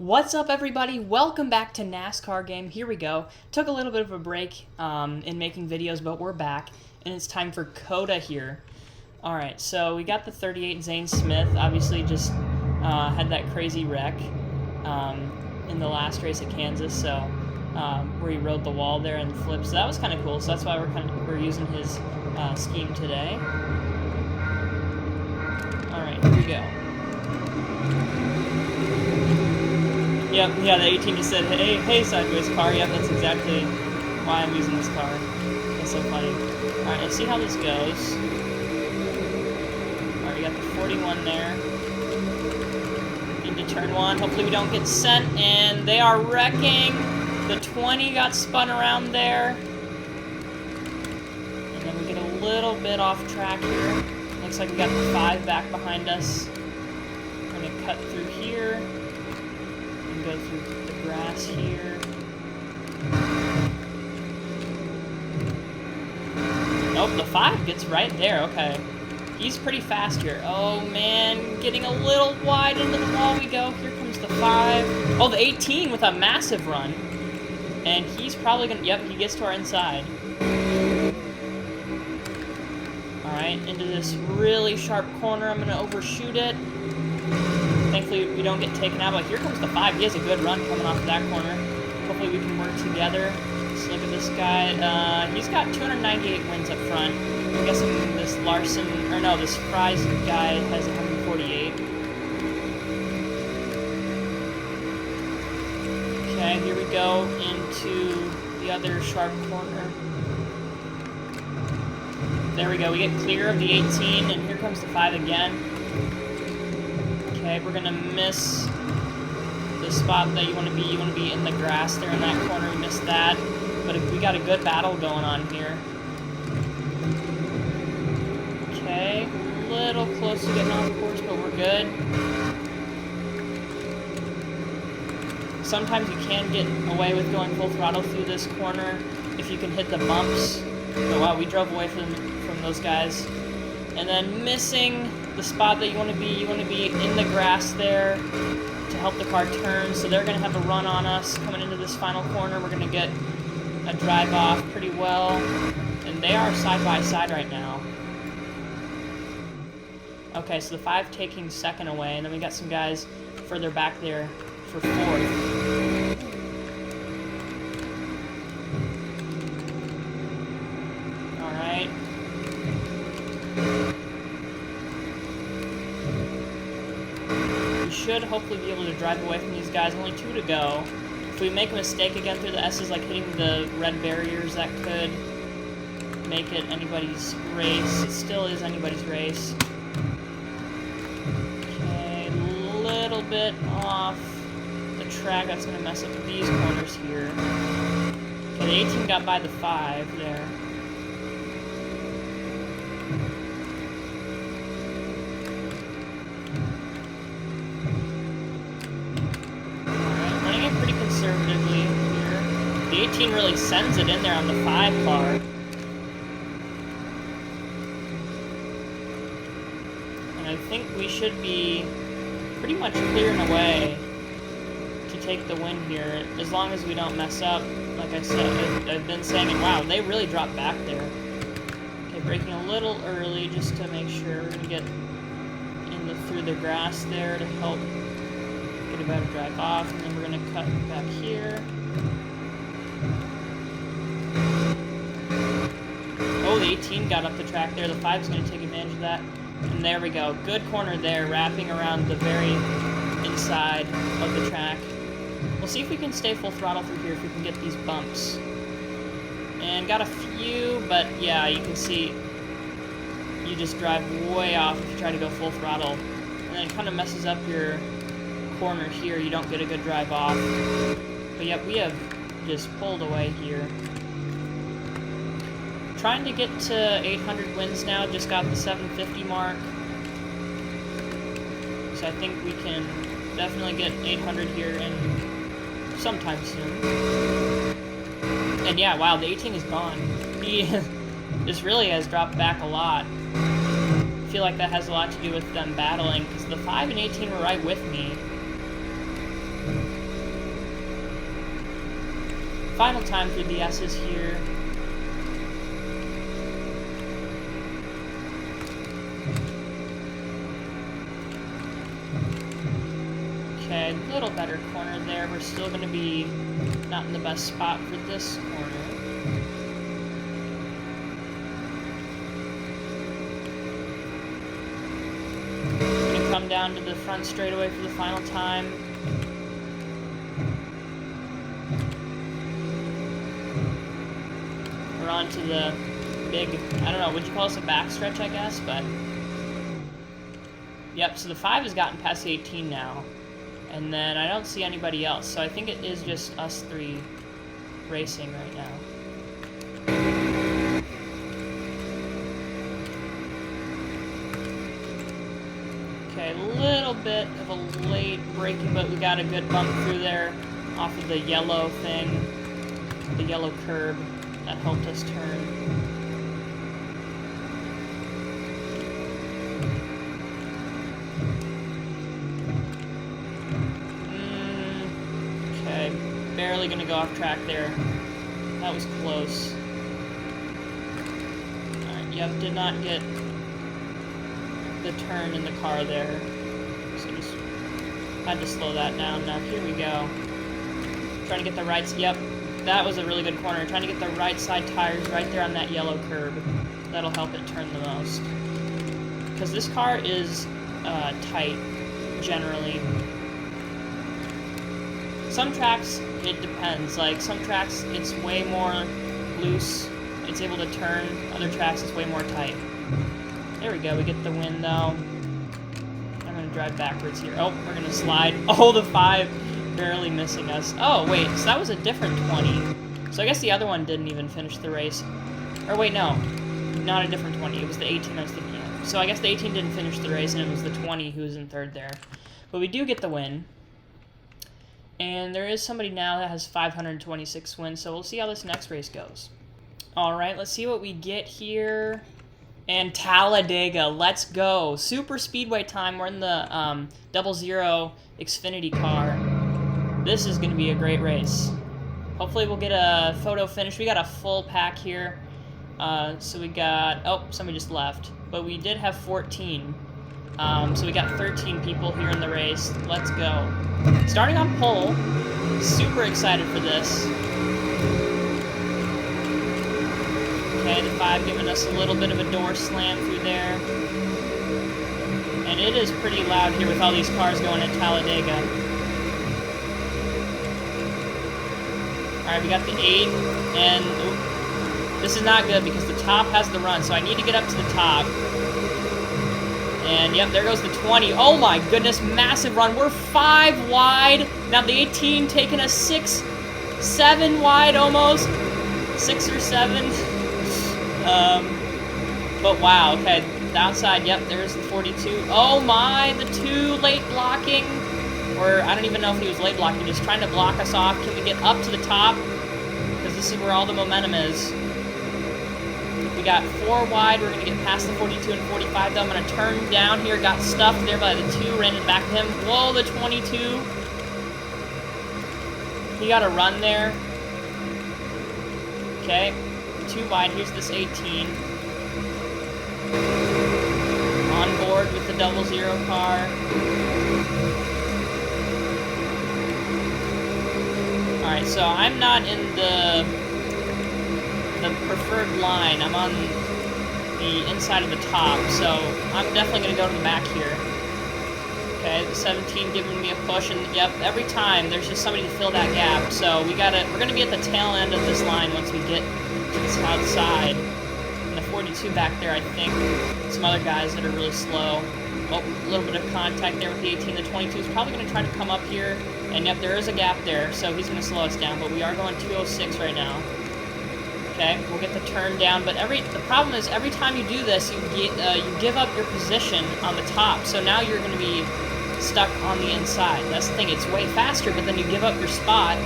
What's up, everybody? Welcome back to NASCAR game. Here we go. Took a little bit of a break in making videos, but we're back, and it's time for Coda here. Alright, so we got the 38 Zane Smith. Obviously just had that crazy wreck in the last race at Kansas, so where he rode the wall there and flipped. So that was kind of cool, so that's why we're using his scheme today. Alright, here we go. Yep, yeah, the 18 just said, hey, sideways car. Yep, that's exactly why I'm using this car. That's so funny. Alright, let's see how this goes. Alright, we got the 41 there. Into turn 1. Hopefully we don't get sent, and they are wrecking. The 20 got spun around there. And then we get a little bit off track here. Looks like we got the 5 back behind us. We're going to cut through here. Go through the grass here. Nope, the 5 gets right there. Okay. He's pretty fast here. Oh, man. Getting a little wide into the wall we go. Here comes the 5. Oh, the 18 with a massive run. And he's probably going to... Yep, he gets to our inside. Alright, into this really sharp corner. I'm going to overshoot it. Thankfully, we don't get taken out, but here comes the 5. He has a good run coming off of that corner. Hopefully we can work together. Let's look at this guy. He's got 298 wins up front. I'm guessing this Larson, or no, this Fries guy has 148. Okay, here we go into the other sharp corner. There we go. We get clear of the 18, and here comes the 5 again. Okay, we're gonna miss the spot that you want to be. You want to be in the grass there in that corner. We missed that, but we got a good battle going on here. Okay, a little close to getting off course, but we're good. Sometimes you can get away with going full throttle through this corner if you can hit the bumps. But wow, we drove away from those guys. And then missing the spot that you want to be in the grass there to help the car turn. So they're going to have a run on us coming into this final corner. We're going to get a drive off pretty well. And they are side by side right now. Okay, so the 5 taking second away. And then we got some guys further back there for 4th. Alright. Should hopefully be able to drive away from these guys. Only 2 to go. If we make a mistake again through the S's, like hitting the red barriers, that could make it anybody's race. It still is anybody's race. Okay, a little bit off the track. That's going to mess up these corners here. Okay, the 18 got by the 5 there. Conservatively here. The 18 really sends it in there on the 5 car. And I think we should be pretty much clearing away to take the win here, as long as we don't mess up. Like I said, I've been saying it. Wow, they really dropped back there. Okay, braking a little early just to make sure. We're going to get through the grass there to help get a better drive off, and then we're going to cut back here. Oh, the 18 got up the track there. The 5 is going to take advantage of that. And there we go. Good corner there, wrapping around the very inside of the track. We'll see if we can stay full throttle through here, if we can get these bumps. And got a few, but yeah, you can see you just drive way off if you try to go full throttle. And then it kind of messes up your corner here. You don't get a good drive off. But yep, we have just pulled away here. Trying to get to 800 wins now. Just got the 750 mark. So I think we can definitely get 800 here in sometime soon. And yeah, wow, the 18 is gone. He just really has dropped back a lot. I feel like that has a lot to do with them battling, because the 5 and 18 were right with me. Final time through the S's here. Okay, a little better corner there. We're still going to be not in the best spot for this corner. Going to come down to the front straightaway for the final time. We're on to the big, I don't know, would you call this a backstretch, I guess, but... Yep, so the 5 has gotten past the 18 now. And then I don't see anybody else, so I think it is just us 3 racing right now. Okay, a little bit of a late braking, but we got a good bump through there off of the yellow thing, the yellow curb that helped us turn. Barely gonna go off track there. That was close. Alright, yep, did not get the turn in the car there. So just had to slow that down. Now here we go. Trying to get the right, yep, that was a really good corner. Trying to get the right side tires right there on that yellow curb. That'll help it turn the most. Because this car is tight, generally. Some tracks, it depends. Like, some tracks, it's way more loose. It's able to turn. Other tracks, it's way more tight. There we go. We get the win, though. I'm going to drive backwards here. Oh, we're going to slide. Oh, the 5 barely missing us. Oh, wait. So that was a different 20. So I guess the other one didn't even finish the race. Or wait, no. Not a different 20. It was the 18 I was thinking of. So I guess the 18 didn't finish the race, and it was the 20 who was in third there. But we do get the win. And there is somebody now that has 526 wins, so we'll see how this next race goes. Alright, let's see what we get here. And Talladega, let's go. Super speedway time. We're in the 00 Xfinity car. This is going to be a great race. Hopefully we'll get a photo finish. We got a full pack here. So we got... Oh, somebody just left. But we did have 14. So we got 13 people here in the race. Let's go. Starting on pole. Super excited for this. Okay, the 5 giving us a little bit of a door slam through there. And it is pretty loud here with all these cars going at Talladega. Alright, we got the 8. And this is not good because the top has the run. So I need to get up to the top. And, yep, there goes the 20. Oh, my goodness, massive run. We're 5 wide. Now the 18 taking us 6, 7 wide almost. 6 or 7. But, wow, okay. Downside, yep, there's the 42. Oh, my, the 2 late blocking. Or, I don't even know if he was late blocking. Just trying to block us off. Can we get up to the top? Because this is where all the momentum is. We got 4 wide. We're going to get past the 42 and 45, though. I'm going to turn down here. Got stuffed there by the 2. Ran it back to him. Whoa, the 22. He got a run there. Okay. 2 wide. Here's this 18. On board with the 00 car. Alright, so I'm not in the preferred line. I'm on the inside of the top, so I'm definitely going to go to the back here. Okay, the 17 giving me a push, and yep, every time there's just somebody to fill that gap. So we're going to be at the tail end of this line once we get to the south side. And the 42 back there, I think, some other guys that are really slow. Oh, a little bit of contact there with the 18. The 22 is probably going to try to come up here, and yep, there is a gap there, so he's going to slow us down. But we are going 206 right now. Okay, we'll get the turn down, but the problem is every time you do this, you give up your position on the top, so now you're going to be stuck on the inside. That's the thing, it's way faster, but then you give up your spot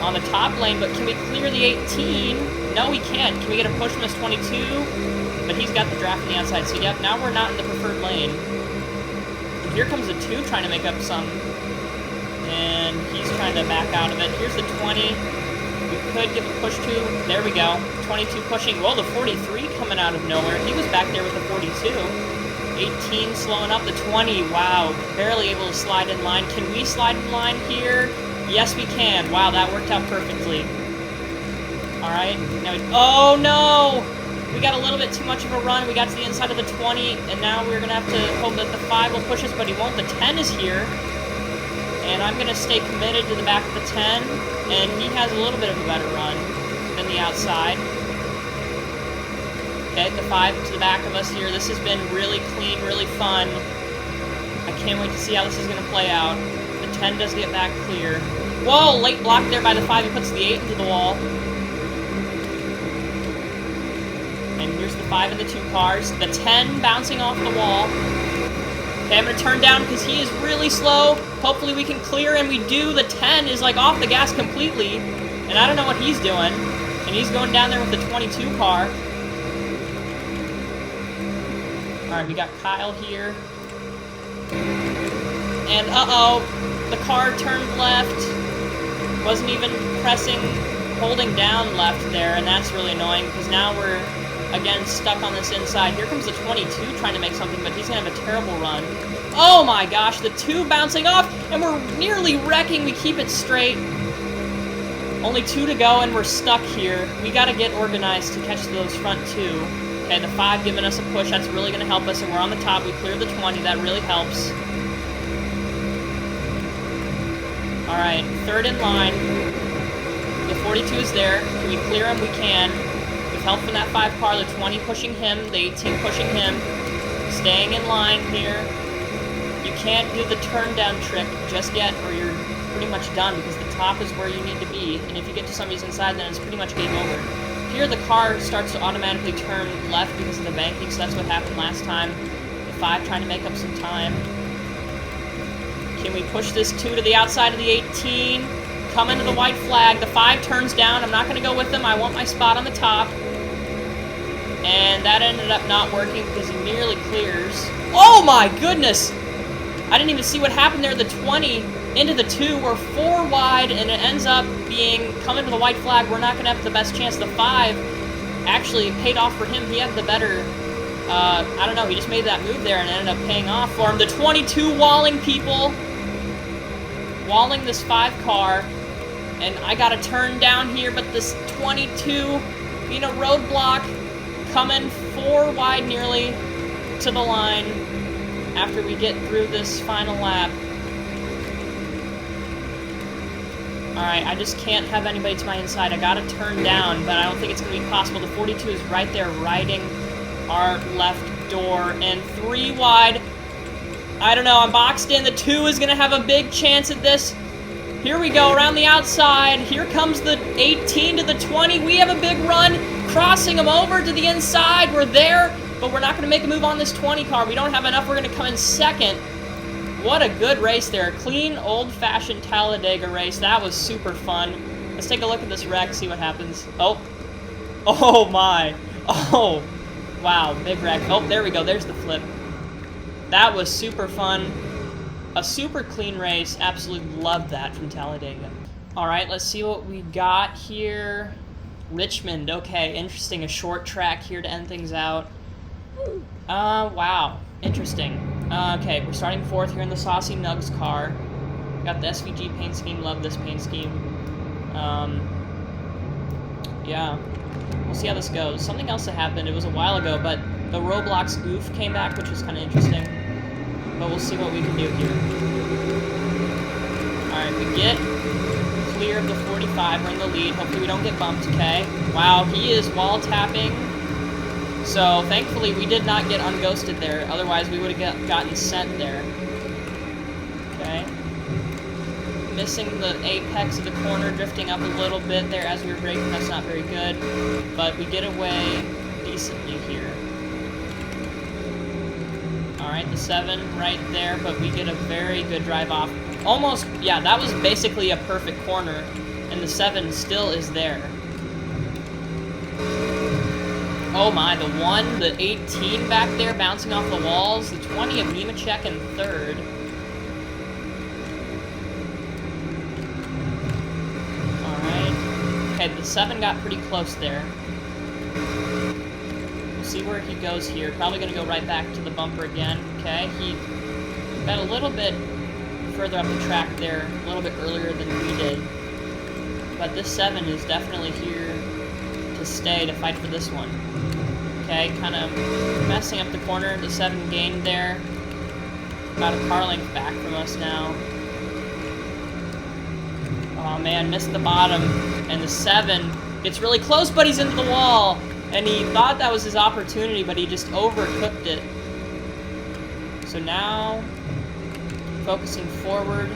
on the top lane. But can we clear the 18? No, we can't. Can we get a push from this 22? But he's got the draft on the outside, so yep, now we're not in the preferred lane. And here comes the 2 trying to make up some, And he's trying to back out of it. Here's the 20. We could give a push to. There we go. 22 pushing. Whoa, the 43 coming out of nowhere. He was back there with the 42. 18 slowing up. The 20. Wow. Barely able to slide in line. Can we slide in line here? Yes, we can. Wow, that worked out perfectly. Alright. Now oh, no! We got a little bit too much of a run. We got to the inside of the 20, and now we're going to have to hope that the 5 will push us, but he won't. The 10 is here. And I'm going to stay committed to the back of the 10, and he has a little bit of a better run than the outside. Okay, the 5 to the back of us here. This has been really clean, really fun. I can't wait to see how this is going to play out. The 10 does get back clear. Whoa, late block there by the 5. He puts the 8 into the wall. And here's the 5 and the 2 cars. The 10 bouncing off the wall. Okay, I'm going to turn down because he is really slow. Hopefully we can clear, and we do. The 10 is, like, off the gas completely. And I don't know what he's doing. And he's going down there with the 22 car. Alright, we got Kyle here. And, uh-oh. The car turned left. Wasn't even pressing, holding down left there. And that's really annoying because now we're, again, stuck on this inside. Here comes the 22 trying to make something, but he's going to have a terrible run. Oh my gosh, the 2 bouncing off, and we're nearly wrecking. We keep it straight. Only 2 to go, and we're stuck here. We got to get organized to catch those front 2. Okay, the 5 giving us a push. That's really going to help us, and we're on the top. We cleared the 20. That really helps. All right, 3rd in line. The 42 is there. Can we clear him? We can. With help from that 5 car, the 20 pushing him, the 18 pushing him. Staying in line here. You can't do the turn down trick just yet, or you're pretty much done, because the top is where you need to be, and if you get to somebody's inside, then it's pretty much game over. Here, the car starts to automatically turn left because of the banking, so that's what happened last time. The 5 trying to make up some time. Can we push this 2 to the outside of the 18? Come into the white flag. The 5 turns down. I'm not going to go with him. I want my spot on the top. And that ended up not working because he nearly clears. Oh my goodness! I didn't even see what happened there. The 20 into the 2. We're 4 wide, and it ends up being coming to the white flag. We're not going to have the best chance. The 5 actually paid off for him. He had the better, I don't know, he just made that move there and ended up paying off for him. The 22 walling people. Walling this 5 car. And I got to turn down here, but this 22 being a roadblock. Coming 4 wide nearly to the line after we get through this final lap. Alright, I just can't have anybody to my inside. I gotta turn down, but I don't think it's gonna be possible. The 42 is right there riding our left door, and 3 wide. I don't know, I'm boxed in. The 2 is gonna have a big chance at this. Here we go, around the outside. Here comes the 18 to the 20. We have a big run, crossing them over to the inside. We're there, but we're not going to make a move on this 20 car. We don't have enough. We're going to come in second. What a good race there. Clean, old-fashioned Talladega race. That was super fun. Let's take a look at this wreck, see what happens. Oh. Oh, my. Oh. Wow, big wreck. Oh, there we go. There's the flip. That was super fun. A super clean race. Absolutely loved that from Talladega. Alright, let's see what we got here. Richmond. Okay, interesting. A short track here to end things out. Wow. Interesting. Okay, we're starting 4th here in the Saucy Nugs car. Got the SVG paint scheme. Love this paint scheme. Yeah. We'll see how this goes. Something else that happened. It was a while ago, but the Roblox goof came back, which was kind of interesting. But we'll see what we can do here. Alright, we get clear of the 45. We're in the lead. Hopefully we don't get bumped, okay? Wow, he is wall tapping. So, thankfully, we did not get unghosted there. Otherwise, we would have gotten sent there. Okay. Missing the apex of the corner, drifting up a little bit there as we were braking. That's not very good. But we get away decently here. Alright, the 7 right there, but we get a very good drive off. Almost, yeah, that was basically a perfect corner, and the 7 still is there. Oh my, the 1, the 18 back there bouncing off the walls, the 20 of Nemechek in 3rd. Okay, the 7 got pretty close there. We'll see where he goes here. Probably going to go right back to the bumper again. Okay, he got a little bit further up the track there, a little bit earlier than we did. But this 7 is definitely here to stay, to fight for this one. Okay, kind of messing up the corner. The 7 gained there. About a car length back from us now. Oh man, missed the bottom. And the 7 gets really close, but he's into the wall. And he thought that was his opportunity, but he just overcooked it. So now, focusing forward.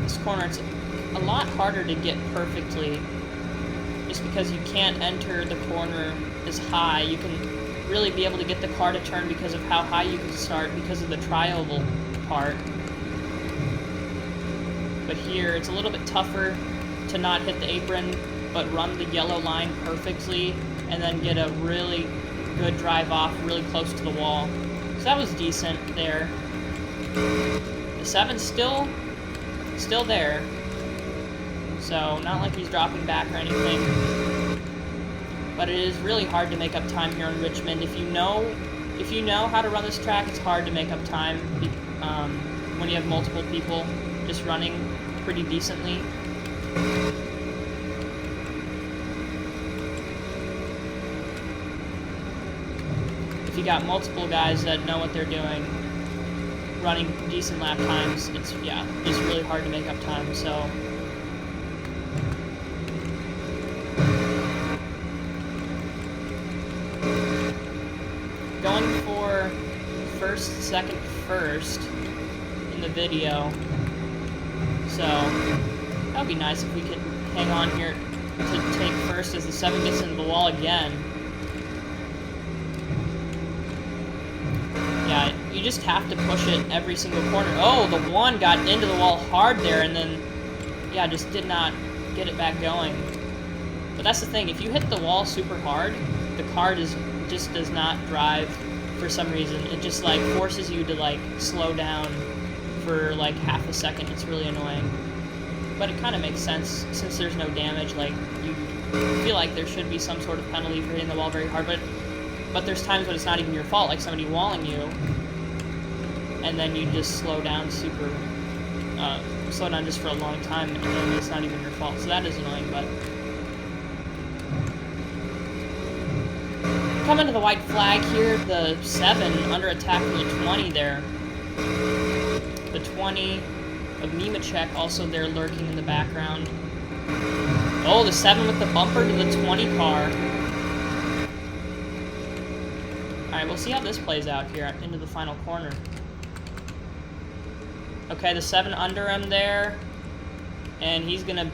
This corner, it's a lot harder to get perfectly, just because you can't enter the corner as high. You can really be able to get the car to turn because of how high you can start because of the tri-oval part. But here, it's a little bit tougher to not hit the apron, but run the yellow line perfectly, and then get a really good drive off really close to the wall. So that was decent there. The 7's still there. So, not like he's dropping back or anything. But it is really hard to make up time here in Richmond. If you know how to run this track, it's hard to make up time when you have multiple people just running pretty decently. If you got multiple guys that know what they're doing, running decent lap times, it's really hard to make up time, so. Going for first, second, first in the video, so that would be nice if we could hang on here to take first as the 7 gets into the wall again. Yeah, you just have to push it every single corner. Oh, the 1 got into the wall hard there, and then, yeah, just did not get it back going. But that's the thing, if you hit the wall super hard, the car just does not drive for some reason. It just, like, forces you to, like, slow down for, like, half a second. It's really annoying. But it kind of makes sense, since there's no damage. Like, you feel like there should be some sort of penalty for hitting the wall very hard, but there's times when it's not even your fault, like somebody walling you, and then you just slow down just for a long time, and then it's not even your fault. So that is annoying, but. Coming to the white flag here, the 7 under attack from the 20 there. The 20 of Nemechek also there lurking in the background. Oh, the 7 with the bumper to the 20 car. Alright, we'll see how this plays out here into the final corner. Okay, the 7 under him there. And he's gonna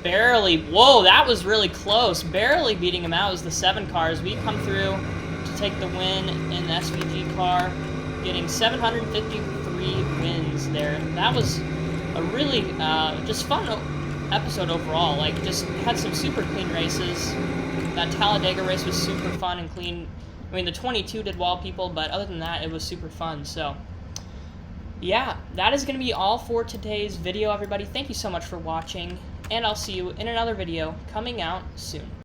barely... Whoa, that was really close. Barely beating him out as the 7 car as we come through to take the win in the SVG car. Getting 753 wins there. That was a really just fun episode overall. Like, just had some super clean races. That Talladega race was super fun and clean. I mean, the 22 did wall people, but other than that, it was super fun. So, yeah, that is going to be all for today's video, everybody. Thank you so much for watching, and I'll see you in another video coming out soon.